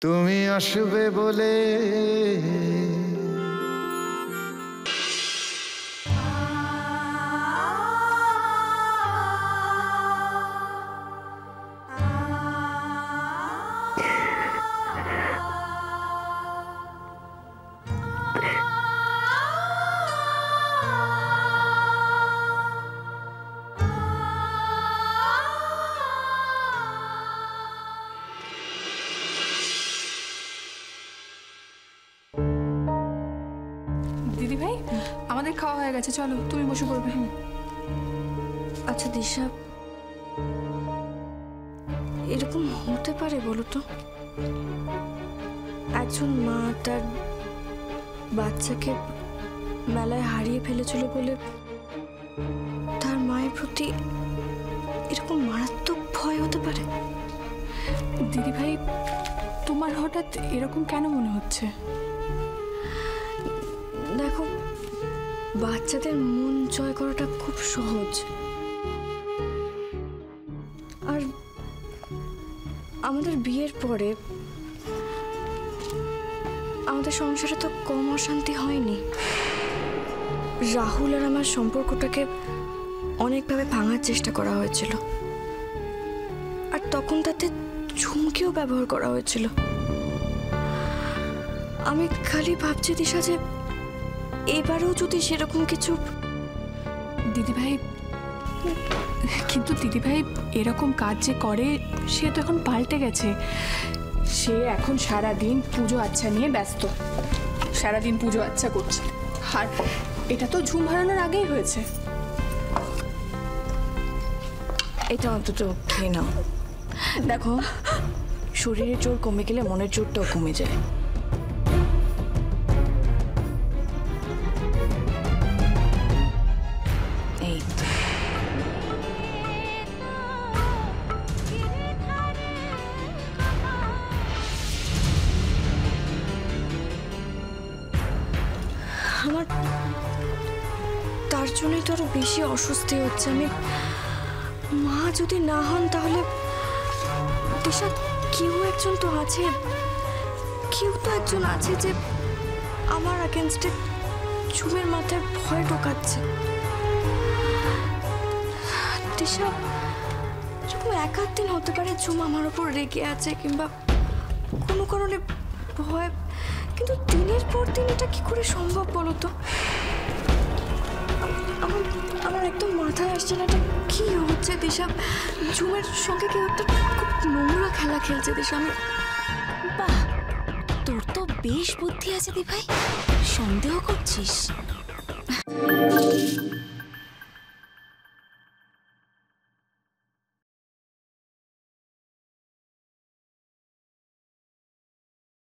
তুমি আসবে বলে দিদি ভাই আমাদের খাওয়া হয়ে গেছে, চলো তুমি বসে পড়বে। আচ্ছা দিশা, এরকম হতে পারে বলো তো? একজন মা তার বাচ্চাকে মেলায় হারিয়ে ফেলেছিল বলে তার মায়ের প্রতি এরকম মারাত্মক ভয় হতে পারে? দিদি ভাই তোমার হঠাৎ এরকম কেন মনে হচ্ছে? দেখো, বাচ্চাদের মন জয় করাটা খুব সহজ, আর আমাদের বিয়ের পরে আমাদের সংসারে তো কম অশান্তি হয়নি। রাহুল আর আমার সম্পর্কটাকে অনেকভাবে ভাঙার চেষ্টা করা হয়েছিল, আর তখন তাতে ঝুমকেও ব্যবহার করা হয়েছিল। আমি খালি ভাবছি দিশা যে এবারেও যদি সেরকম কিছু। দিদিভাই কিন্তু দিদিভাই এরকম কাজ যে করে সে তো এখন পাল্টে গেছে। সে এখন সারাদিন পুজো আচ্ছা নিয়ে ব্যস্ত, সারাদিন পুজো আচ্ছা করছে, আর এটা তো ঝুম হারানোর আগেই হয়েছে। এটা অন্তত খেয়ে নাও। দেখো, শরীরের জোর কমে গেলে মনের জোরটাও কমে যায়। এই আমার তার জন্যই তো আরো বেশি অস্বস্তি হচ্ছে। আমি মা যদি না হন তাহলে দিশা কেউ একজন তো আছে, কেউ তো একজন আছে যে আমার এগেনস্টে ঝুমের মাথায় ভয় ঢোকাচ্ছে। দিশা, এরকম এক আধ দিন হতে পারে ঝুম আমার ওপর রেগে আছে কিংবা কোনো কারণে ভয়, কিন্তু দিনের পর দিন এটা কি করে সম্ভব বলো তো? আমার একদম মাথায় আসছে না এটা কি হচ্ছে। দিশা, ঝুমের সঙ্গে কেউ একটা খুব নোংরা খেলা খেলছে দিশা। আমি বাহ, তোর তো বেশ বুদ্ধি আছে দি ভাই, সন্দেহ করছিস?